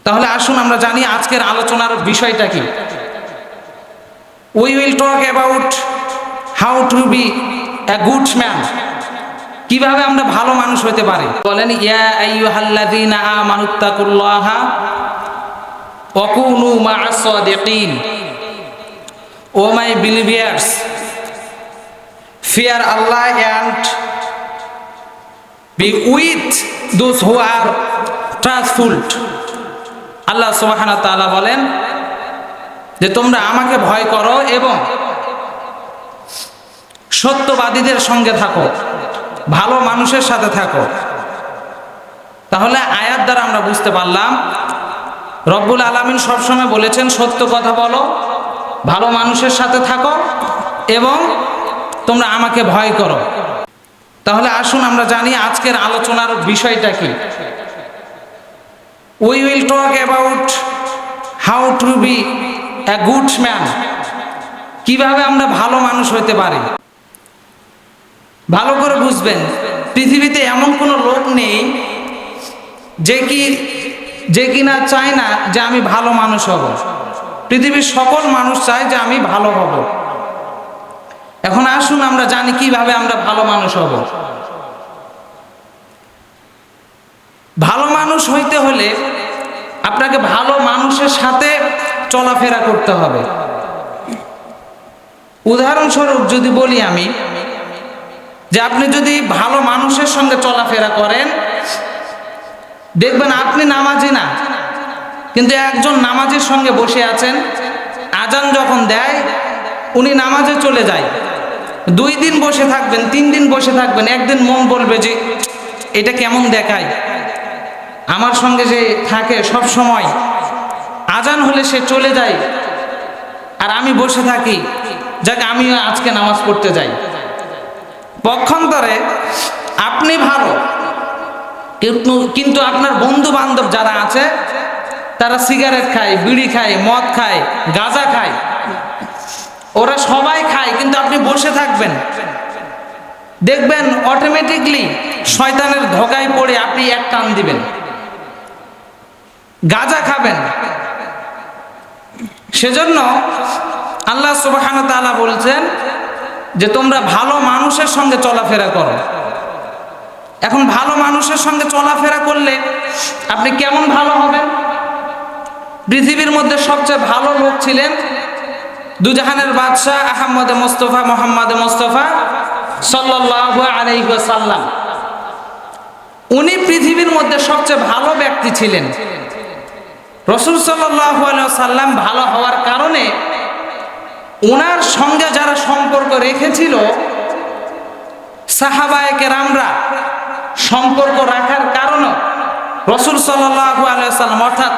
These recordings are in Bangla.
তাহলে আসুন আমরা জানি আজকের আলোচনার বিষয়টা কি। We will talk about how to be a good man, কিভাবে আমরা ভালো মানুষ হতে পারি। বলেন, ইয়া আইয়ুহাল্লাযীনা আমানুত্তাকুল্লাহা ওয়া কুনু মা'আস সাদিকিন। ও মাই বিলিভিয়ার্স, fear Allah and be with those who are truthful. আল্লাহ সুবহানাহু ওয়া তাআলা বলেন যে তোমরা আমাকে ভয় করো এবং সত্যবাদীদের সঙ্গে থাকো, ভালো মানুষের সাথে থাকো। তাহলে আয়াত দ্বারা আমরা বুঝতে পারলাম রব্বুল আলামিন সবসময় বলেছেন সত্য কথা বলো, ভালো মানুষের সাথে থাকো এবং তোমরা আমাকে ভয় করো। তাহলে আসুন আমরা জানি আজকের আলোচনার বিষয়টা কি। We will talk about how to be a good man, কিভাবে আমরা ভালো মানুষ হতে পারি। ভালো করে বুঝবেন, পৃথিবীতে এমন কোনো লোক নেই যে কিনা চায় না যে আমি ভালো মানুষ হব। পৃথিবীর সকল মানুষ চায় যে আমি ভালো হব। এখন আসুন আমরা জানি কিভাবে আমরা ভালো মানুষ হব। ভালো মানুষ হইতে হলে আপনাকে ভালো মানুষের সাথে চলাফেরা করতে হবে। উদাহরণস্বরূপ যদি বলি আমি, যে আপনি যদি ভালো মানুষের সঙ্গে চলাফেরা করেন, দেখবেন আপনি নামাজি না, কিন্তু একজন নামাজির সঙ্গে বসে আছেন, আজান যখন দেয় উনি নামাজে চলে যায়। 2 দিন বসে থাকবেন, 3 দিন বসে থাকবেন, একদিন মন বলবে যে এটা কেমন দেখায়, আমার সঙ্গে যে থাকে সব সময়, আজান হলে সে চলে যায় আর আমি বসে থাকি, যাক আমিও আজকে নামাজ পড়তে যাই। পক্ষান্তরে আপনি ভালো, কিন্তু আপনার বন্ধু বান্ধব যারা আছে তারা সিগারেট খায়, বিড়ি খায়, মদ খায়, গাঁজা খায়, ওরা সবাই খায়, কিন্তু আপনি বসে থাকবেন, দেখবেন অটোমেটিকলি শয়তানের ধোঁকায় পড়ে আপনি এক টান দিবেন, গাঁজা খাবেন। সেজন্য আল্লাহ সুবহানাহু ওয়া তাআলা বলছেন যে তোমরা ভালো মানুষের সঙ্গে চলাফেরা করো। এখন ভালো মানুষের সঙ্গে চলাফেরা করলে আপনি কেমন ভালো হবেন? পৃথিবীর মধ্যে সবচেয়ে ভালো লোক ছিলেন দুজাহানের বাদশাহ আহমদে মুস্তফা মোহাম্মদে মুস্তফা সাল্লাল্লাহু আলাইহি ওয়াসাল্লাম। উনি পৃথিবীর মধ্যে সবচেয়ে ভালো ব্যক্তি ছিলেন। রাসূল সাল্লাল্লাহু আলাইহি ওয়াসাল্লাম ভালো হওয়ার কারণে ওনার সঙ্গে যারা সম্পর্ক রেখেছিল সাহাবায়ে কেরামরা, সম্পর্ক রাখার কারণে রাসূল সাল্লাল্লাহু আলাইহি ওয়াসাল্লাম অর্থাৎ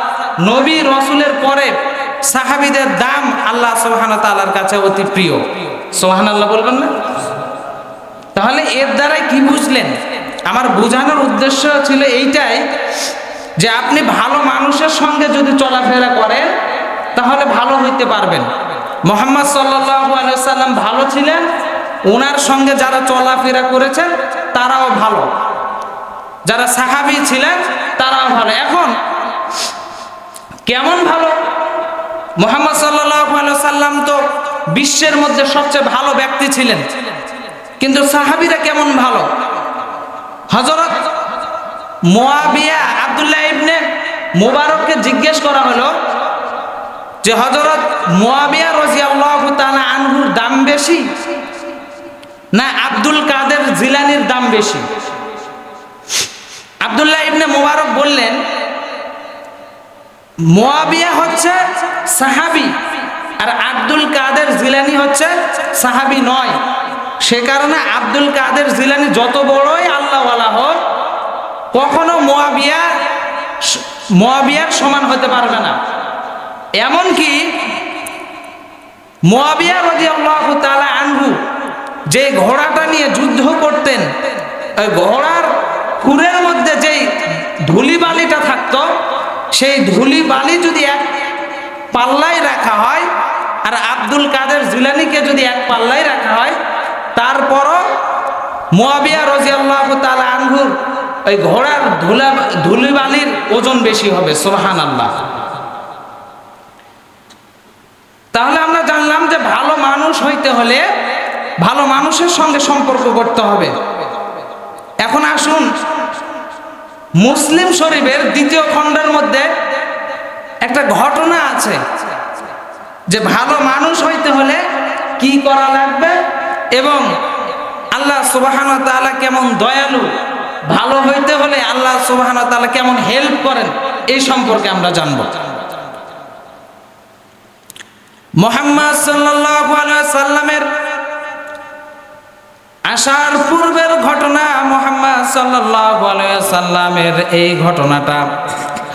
নবী রাসূলের পরে সাহাবীদের দাম আল্লাহ সুবহানাহু ওয়া তাআলার কাছে অতি প্রিয়। সুবহানাল্লাহ বলবেন না? তাহলে এর দ্বারাই কি বুঝলেন? আমার বোঝানোর উদ্দেশ্য ছিল এইটাই যে আপনি ভালো মানুষের সঙ্গে যদি চলাফেরা করেন তাহলে ভালো হইতে পারবেন। মুহাম্মদ সাল্লাল্লাহু আলাইহি ওয়াসাল্লাম ভালো ছিলেন, ওনার সঙ্গে যারা চলাফেরা করেছেন তারাও ভালো, যারা সাহাবী ছিলেন তারাও ভালো। এখন কেমন ভালো? মুহাম্মদ সাল্লাল্লাহু আলাইহি ওয়াসাল্লাম তো বিশ্বের মধ্যে সবচেয়ে ভালো ব্যক্তি ছিলেন, কিন্তু সাহাবীরা কেমন ভালো? হযরত মুয়াবিয়া আব্দুল্লাহ ইবনে মুবারককে জিজ্ঞেস করা হলো যে হযরত মুয়াবিয়া রাদিয়াল্লাহু তাআলা আনহুর দাম বেশি না আব্দুল কাদের জিলানীর দাম বেশি? আব্দুল্লাহ ইবনে মুবারক বললেন মুয়াবিয়া হচ্ছে সাহাবী আর আব্দুল কাদের জিলানী হচ্ছে সাহাবী নয়। সে কারণে আব্দুল কাদের জিলানী যত বড়ই আল্লাহওয়ালা হোক কখনো মুয়াবিয়ার সমান হতে পারবে না। এমনকি মুয়াবিয়া রাদিয়াল্লাহু তাআলা আনহু যে ঘোড়াটা নিয়ে যুদ্ধ করতেন, ওই ঘোড়ার খুরের মধ্যে যেই ধুলিবালিটা থাকতো, সেই ধুলিবালি যদি এক পাল্লায় রাখা হয় আর আব্দুল কাদের জিলানীকে যদি এক পাল্লায় রাখা হয়, তারপরও মুয়াবিয়া রাদিয়াল্লাহু তাআলা আনহুর ওই ঘোড়ার ধুলিবালির ওজন বেশি হবে। সুবহানাল্লাহ। তাহলে আমরা জানলাম যে ভালো মানুষ হইতে হলে ভালো মানুষের সঙ্গে সম্পর্ক করতে হবে। এখন আসুন, মুসলিম শরীফের 2য় খণ্ডের মধ্যে একটা ঘটনা আছে যে ভালো মানুষ হইতে হলে কি করা লাগবে এবং আল্লাহ সুবহানাহু ওয়া তাআলা কেমন দয়ালু, ভালো হইতে হলে আল্লাহ সুবহানাহু ওয়া তাআলা কেমন হেল্প করেন, এই সম্পর্কে আমরা জানব। মুহাম্মদ সাল্লাল্লাহু আলাইহি সাল্লামের আসার পূর্বের ঘটনা, মুহাম্মদ সাল্লাল্লাহু আলাইহি সাল্লামের এই ঘটনাটা,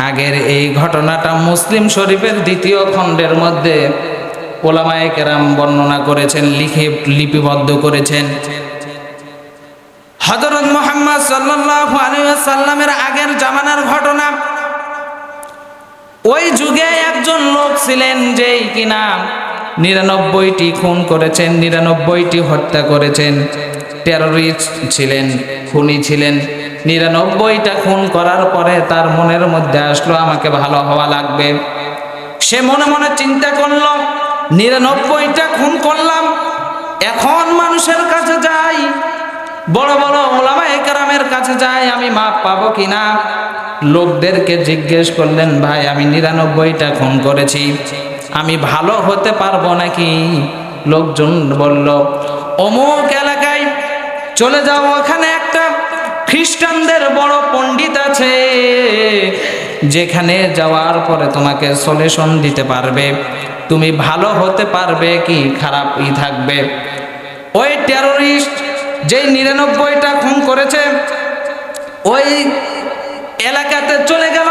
আগের এই ঘটনাটা মুসলিম শরীফের 2য় খণ্ডের মধ্যে উলামায়ে কেরাম বর্ণনা করেছেন, লিপিবদ্ধ করেছেন। হযরত মুহাম্মদ সাল্লাল্লাহু আলাইহি সাল্লামের আগের জামানার ঘটনা। ওই যুগে একজন লোক ছিলেন যেই কিনা 99টি খুন করেছেন, 99টি হত্যা করেছেন, টেররিস্ট ছিলেন, খুনি ছিলেন। 99টা খুন করার পরে তার মনের মধ্যে আসলো আমাকে ভালো হওয়া লাগবে। সে মনে মনে চিন্তা করলো 99টা খুন করলাম, এখন মানুষের কাছে যাই, বড় বড় উলামায়ে কেরামের কাছে যাই, আমি মাপ পাবো কিনা। লোকদেরকে জিজ্ঞেস করলেন, ভাই আমি 99টা খুন করেছি, আমি ভালো হতে পারবো নাকি? লোকজন বলল, অমুক এলাকায় চলে যাও, ওখানে একটা খ্রিস্টানদের বড় পণ্ডিত আছে, যেখানে যাওয়ার পরে তোমাকে সলিউশন দিতে পারবে, তুমি ভালো হতে পারবে কি খারাপই থাকবে। ওই টেররিস্ট যেই 99টা খুন করেছে ওই এলাকাতে চলে গেল,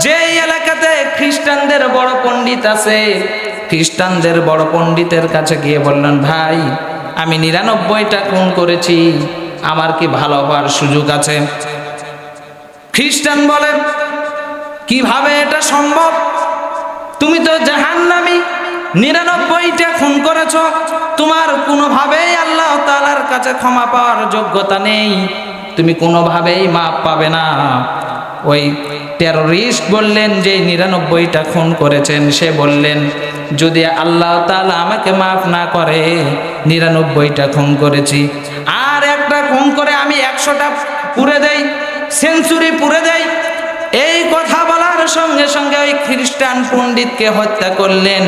যেই এলাকাতে খ্রিস্টানদের বড় পণ্ডিত আছে, খ্রিস্টানদের বড় পণ্ডিতের কাছে গিয়ে বললেন, ভাই আমি 99টা খুন করেছি, আমার কি ভালো হওয়ার সুযোগ আছে? খ্রিস্টান বলেন, কিভাবে এটা সম্ভব? তুমি তো জাহান্নামী, 99টা খুন করেছ, তোমার কোনোভাবেই আল্লাহ তাআলার কাছে ক্ষমা পাওয়ার যোগ্যতা নেই, তুমি কোনোভাবেই মাপ পাবে না। ওই টেররিস্ট বললেন, যে 99টা খুন করেছেন, সে বললেন, যদি আল্লাহ তাআলা আমাকে মাফ না করে, 99টা খুন করেছি, আর একটা খুন করে আমি 100টা পুরে দেই, সেঞ্চুরি পুরে দেই। এই কথা বলার সঙ্গে সঙ্গে ওই খ্রিস্টান পণ্ডিতকে হত্যা করলেন,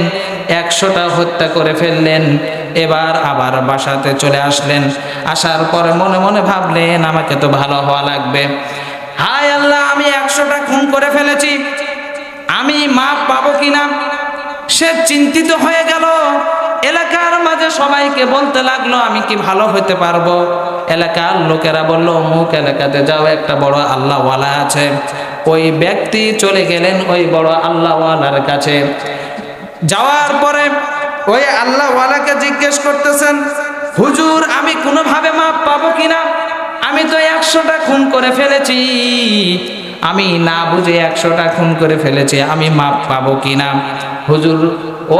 100টা হত্যা করে ফেললেন। এবার আবার বাসাতে চলে আসলেন, আসার পরে মনে মনে ভাবলেন, আমাকে তো ভালো হওয়া লাগবে। হায় আল্লাহ, আমি 100টা খুন করে ফেলেছি, আমি মাপ পাবো কিনা। সে চিন্তিত হয়ে গেল, এলাকার মাঝে সবাইকে বলতে লাগলো, আমি কি ভালো হতে পারবো? এলাকার লোকেরা বলল, অমুক এলাকাতে যাও, একটা বড় আল্লাহওয়ালা আছে। ওই ব্যক্তি চলে গেলেন ওই বড় আল্লাহওয়ালার কাছে। যাওয়ার পরে ওই আল্লাহওয়ালাকে জিজ্ঞেস করতেছেন, হুজুর আমি কোনোভাবে মাপ পাবো কিনা? আমি তো 100টা খুন করে ফেলেছি, আমি না বুঝে 100টা খুন করে ফেলেছি, আমি মাপ পাবো কিনা? হুজুর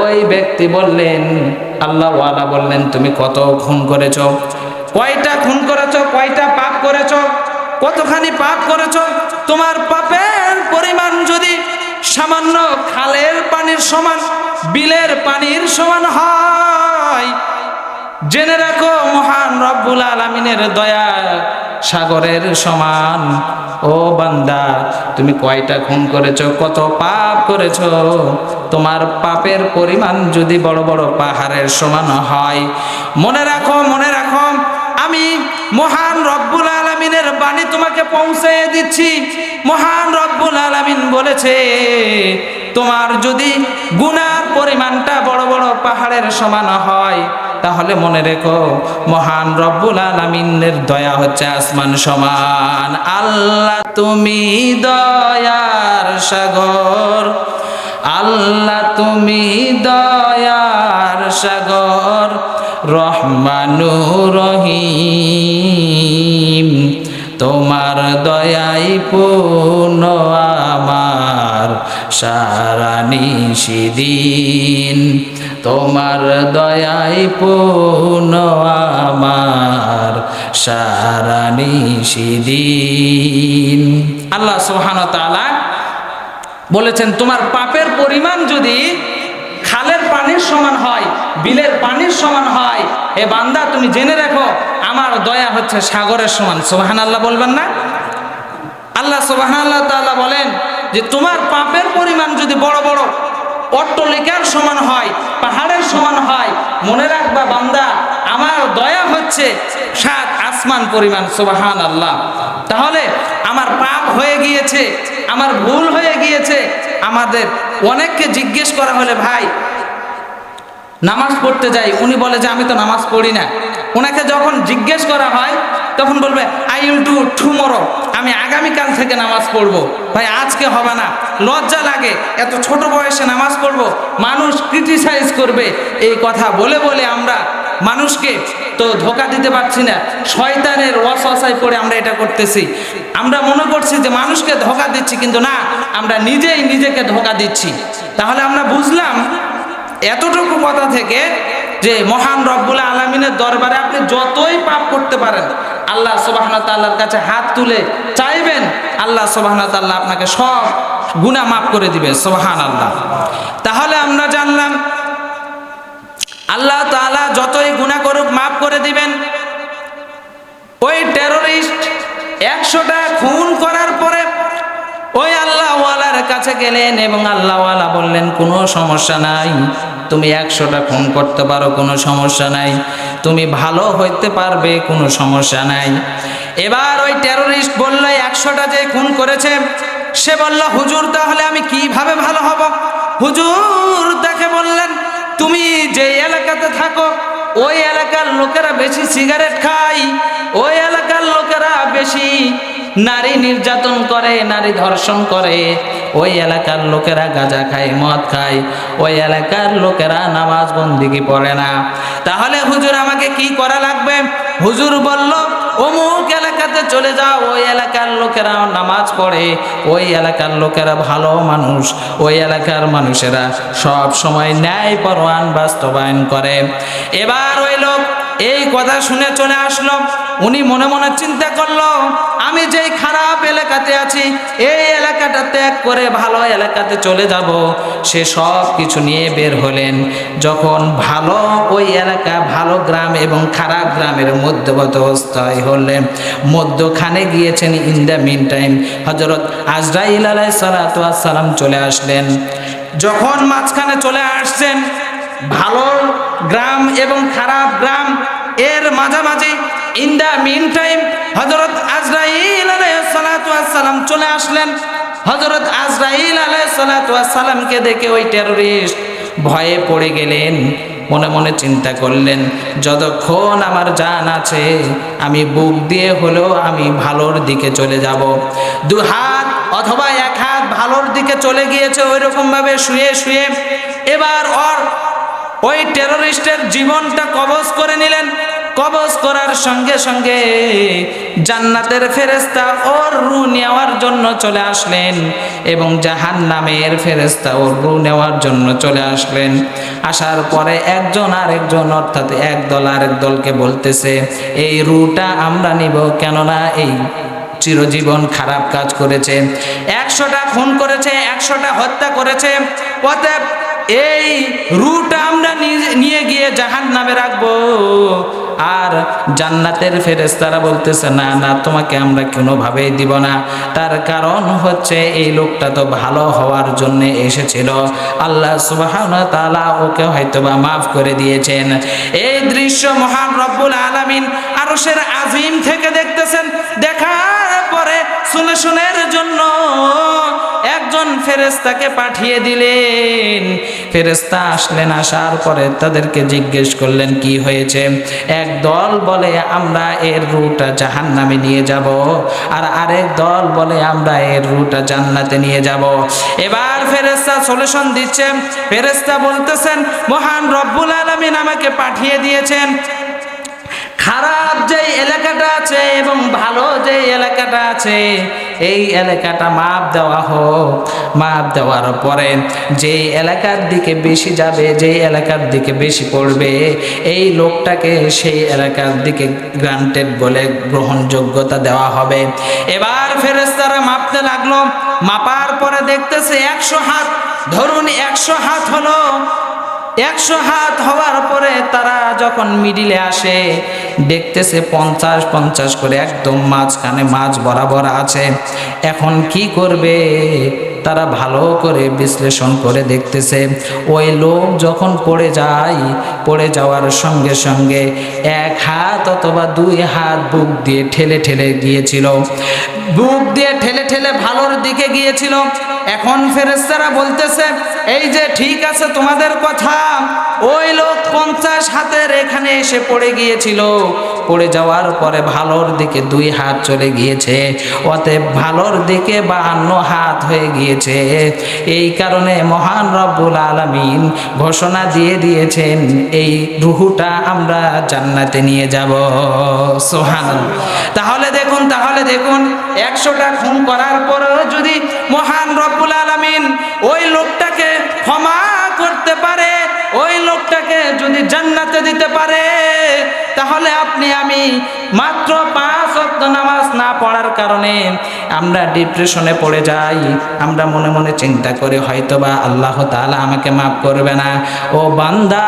ওই ব্যক্তি বললেন, আল্লাহওয়ালা বললেন, তুমি কত খুন করেছো? কয়টা খুন করেছো? কয়টা পাপ করেছো? কতখানি পাপ করেছো? তোমার পাপের পরিমাণ যদি সামান্য খালের পানির সমান, বিলের পানির সমান হয়, জেনে রাখো মহান রব্বুল আলামিনের দয়া সাগরের সমান। ও বান্দা, তুমি কয়টা খুন করেছো? কত পাপ করেছো? তোমার পাপের পরিমাণ যদি বড় বড় পাহাড়ের সমান হয়, মনে রাখো, মনে রাখো, আমি মহান রব্বুল আলামিনের বাণী তোমাকে পৌঁছে দিচ্ছি। মহান রব্বুল আলামিন বলেছে, তোমার যদি গুনার পরিমাণটা বড় বড় পাহাড়ের সমান হয়, তাহলে মনে রেখো মহান রব্বুল আলামিনের দয়া হচ্ছে আসমান সমান। আল্লাহ তুমি দয়ার সাগর, আল্লাহ তুমি দয়ার সাগর, রহমানুর রহিম, তোমার দয়াই পূর্ণ আমার সারা নিশিদিন, তোমার দয়ায় পূর্ণ আমার সারা নিশিদিন। আল্লাহ সুবহানাহু ওয়া তাআলা বলেছেন তোমার পাপের পরিমাণ যদি খালের পানির সমান হয়, বিলের পানির সমান হয়, এ বান্দা তুমি জেনে রাখো আমার দয়া হচ্ছে সাগরের সমান। সুবহানাল্লাহ বলবেন না? আল্লাহ সুবহানাহু ওয়া তাআলা বলেন যে তোমার পাপের পরিমাণ যদি বড় বড় অট্টালিকার সমান হয়, পাহাড়ের সমান হয়, মনে রাখবা বান্দা আমার দয়া হচ্ছে 7 আসমান পরিমাণ। সুবহানাল্লাহ। তাহলে আমার পাপ হয়ে গিয়েছে, আমার ভুল হয়ে গিয়েছে। আমাদের অনেককে জিজ্ঞেস করা হলে ভাই নামাজ পড়তে যাই, উনি বলে যে আমি তো নামাজ পড়ি না। ওনাকে যখন জিজ্ঞেস করা হয় তখন বলবে আই উইল ডু টুমরো, আমি আগামীকাল থেকে নামাজ পড়বো। ভাই আজকে হবে না, লজ্জা লাগে, এত ছোট বয়সে নামাজ পড়বো, মানুষ ক্রিটিসাইজ করবে। এই কথা বলে বলে আমরা মানুষকে তো ধোকা দিতে পারছি না, শয়তানের ওয়াসওয়াসায় পড়ে আমরা এটা করতেছি। আমরা মনে করছি যে মানুষকে ধোকা দিচ্ছি, কিন্তু না, আমরা নিজেই নিজেকে ধোকা দিচ্ছি। তাহলে আমরা বুঝলাম এতটুকু কথা থেকে যে মহান রব্বুল আলামিনের দরবারে আপনি যতই পাপ করতে পারেন, আল্লাহ সুবহানাহু ওয়া তাআলার কাছে হাত তুলে চাইবেন, আল্লাহ সুবহানাহু ওয়া তাআলা আপনাকে সব গুনাহ মাফ করে দিবে। সুবহানাল্লাহ। তাহলে আমরা জানলাম আল্লাহ তাআলা যতই গুনাহ করুক মাফ করে দিবেন। ওই টেররিস্ট 100টা খুন করার পরে ওই আল্লাহওয়ালার কাছে গেলেন এবং আল্লাহওয়ালা বললেন কোনো সমস্যা নাই, তুমি 100টা খুন করতে পারো, কোনো সমস্যা নাই, তুমি ভালো হইতে পারবে, কোনো সমস্যা নাই। এবার ওই টেররিস্ট বলল 100টা যে খুন করেছে, সে বলল হুজুর তাহলে আমি কিভাবে ভালো হব? হুজুর তাকে বললেন তুমি যে এলাকাতে থাকো ওই এলাকার লোকেরা বেশি সিগারেট খায়, ওই এলাকার লোকেরা বেশি নারী নির্যাতন করে, নারী ধর্ষণ করে, ওই এলাকার লোকেরা গাঁজা খায়, মদ খায়, ওই এলাকার লোকেরা নামাজ বন্দিগি পড়ে না। তাহলে হুজুর আমাকে কি করা লাগবে? হুজুর বলল অমুক এলাকাতে চলে যাও, ওই এলাকার লোকেরা নামাজ পড়ে, ওই এলাকার লোকেরা ভালো মানুষ, ওই এলাকার মানুষেরা সব সময় ন্যায় পরোয়ান বাস্তবায়ন করে। এবার ওই লোক এই কথা শুনে চলে আসলো। উনি মনে মনে চিন্তা করলো আমি যেই খারাপ এলাকাতে আছি এই এলাকাটা ত্যাগ করে ভালো এলাকাতে চলে যাব। সে সব কিছু নিয়ে বের হলেন। যখন ভালো ওই এলাকা, ভালো গ্রাম এবং খারাপ গ্রামের মধ্যবর্তী হলেন, মধ্যখানে গিয়েছেন। ইন দ্য মিন টাইম হযরত আজরাইল আলাইহিস সালাতু ওয়াস সালাম চলে আসলেন। যখন মাঝখানে চলে আসছেন, ভালো গ্রাম এবং খারাপ গ্রাম এর মাঝামাঝি ইন দ্য মিন টাইম হযরত আজরাইল আলাইহিস সালাতু ওয়াস সালাম চলে আসলেন। হযরত আজরাইল আলাইহিস সালাতু ওয়াস সালামকে দেখে ওই টেররিস্ট ভয়ে পড়ে গেলেন। মনে মনে চিন্তা করলেন যতক্ষণ আমার জান আছে আমি বুক দিয়ে হলেও আমি ভালোর দিকে চলে যাব। 2 হাত অথবা 1 হাত ভালোর দিকে চলে গিয়েছে ওই রকম ভাবে শুয়ে শুয়ে। এবার ওই টেররিস্টের জীবনটা কবজ করে নিলেন। কবজ করার সঙ্গে সঙ্গে জান্নাতের ফেরেশতা ওর রূহ নেওয়ার জন্য চলে আসলেন এবং জাহান্নামের ফেরেশতা ওর রূহ নেওয়ার জন্য চলে আসলেন। আসার পরে একজন আরেকজন অর্থাৎ এক দল আরেক দলকে বলতেছে এই রূহটা আমরা নিব, কেননা এই চিরজীবন খারাপ কাজ করেছে, 100টা খুন করেছে, 100টা হত্যা করেছে, অতএব এই রূহটা আমরা নিয়ে গিয়ে জাহান্নামে রাখবো। আর জান্নাতের ফেরেশতারা বলতেছে না না, তোমাকে আমরা কোনোভাবেই দিব না। তার কারণ হচ্ছে এই লোকটা তো ভালো হওয়ার জন্য এসেছিল, আল্লাহ সুবহানাহু ওয়া তাআলা ওকে হয়তোবা মাফ করে দিয়েছেন। এই দৃশ্য মহান রব্বুল আলামিন আরশের আজিম থেকে দেখতেছেন। দেখার পরে সলিউশনের জন্য একজন ফেরেশতাকে পাঠিয়ে দিলেন। ফেরেশতা আসলেন, আসার পরে তাদেরকে জিজ্ঞেস করলেন কি হয়েছে। এক দল বলে আমরা এর রূহটা জাহান্নামে নিয়ে যাব, আর আরেক দল বলে আমরা এর রূহটা জান্নাতে নিয়ে যাব। এবার ফেরেশতা সলিউশন দিচ্ছেন। ফেরেশতা বলতেছেন মহান রব্বুল আলামিন আমাকে পাঠিয়ে দিয়েছেন খারাপ যে এলাকাটা আছে এবং ভালো যে এলাকাটা আছে, এই এলাকাটা মাপ দেওয়া হোক। মাপ দেওয়ার পরে যে এলাকার দিকে বেশি যাবে, যে এলাকার দিকে বেশি পড়বে, এই লোকটাকে সেই এলাকার দিকে গ্রান্টেড বলে গ্রহণযোগ্যতা দেওয়া হবে। এবার ফেরেশতারা মাপতে লাগলো। মাপার পরে দেখতেছে 100 হাত। ধরুন 100 হাত হলো। 100 হাত হওয়ার পরে তারা যখন মিডিলে আসে, দেখতেছে 50-50 করে একদম মাঝখানে মাঝ বরাবর আছে। এখন কি করবে? তারা ভালো করে বিশ্লেষণ করে দেখতেছে, ওই লোক যখন পড়ে যায়, পড়ে যাওয়ার সঙ্গে সঙ্গে 1 হাত অথবা 2 হাত বুক দিয়ে ঠেলে ঠেলে গিয়েছিল, বুক দিয়ে ঠেলে ঠেলে ভালোর দিকে গিয়েছিল। এখন ফেরেশতারা বলতেছে, এই যে ঠিক আছে তোমাদের কথা, ওই লোক 50 হাতের এখানে এসে পড়ে গিয়েছিল, পড়ে যাওয়ার পরে ভালোর দিকে 2 হাত চলে গিয়েছে, অতএব ভালোর দিকে 52 হাত হয়ে গিয়েছে। এই কারণে মহান রব্বুল আলামিন ঘোষণা দিয়ে দিয়েছেন, এই রূহটা আমরা জান্নাতে নিয়ে যাব। সুবহানাল্লাহ। তাহলে দেখুন 100টা খুন করার পরেও যদি মহান রব্বুল আলামিন ওই লোকটাকে ক্ষমা করতে পারে, ওই লোকটাকে যদি জান্নাতে দিতে পারে, তাহলে আপনি আমি মাত্র 5 ওয়াক্ত নামাজ না পড়ার কারণে আমরা ডিপ্রেশনে পড়ে যাই। আমরা মনে মনে চিন্তা করি হয়তোবা আল্লাহ তাআলা আমাকে মাফ করবে না। ও বান্দা,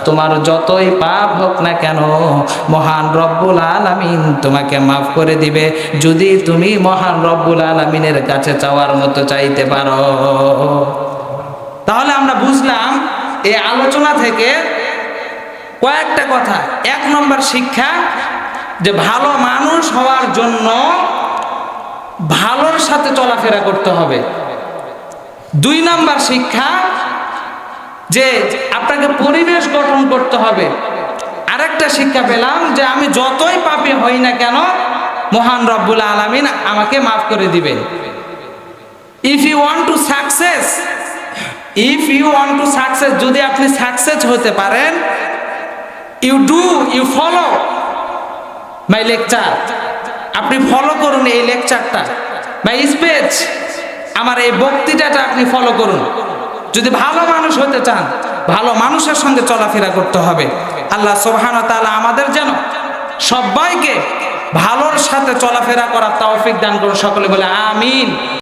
তোমার যতই পাপ হোক না কেন, মহান রব্বুল আলামিন তোমাকে মাফ করে দিবে, যদি তুমি মহান রব্বুল আলামিনের কাছে চাওয়ার মতো চাইতে পারো। তাহলে আমরা বুঝলাম এই আলোচনা থেকে কয়েকটা কথা। 1 নম্বর শিক্ষা, যে ভালো মানুষ হওয়ার জন্য ভালোর সাথে চলাফেরা করতে হবে। 2 নম্বর শিক্ষা, যে আপনাকে পরিবেশ গঠন করতে হবে। আরেকটা শিক্ষা পেলাম যে আমি যতই পাপী হই না কেন, মহান রব্বুল আলামিন আমাকে মাফ করে দিবেন। If you want to success, যদি আপনি সাকসেস হতে পারেন, ইউ ফলো মাই লেকচার, আপনি ফলো করুন এই লেকচারটা, মাই স্পিচ, আমার এই বক্তৃতাটা আপনি ফলো করুন। যদি ভালো মানুষ হতে চান, ভালো মানুষের সঙ্গে চলাফেরা করতে হবে। আল্লাহ সুবহানাহু ওয়া তাআলা আমাদের যেন সবাইকে ভালোর সাথে চলাফেরা করার তৌফিক দান করুন। সকলে বলে আমিন।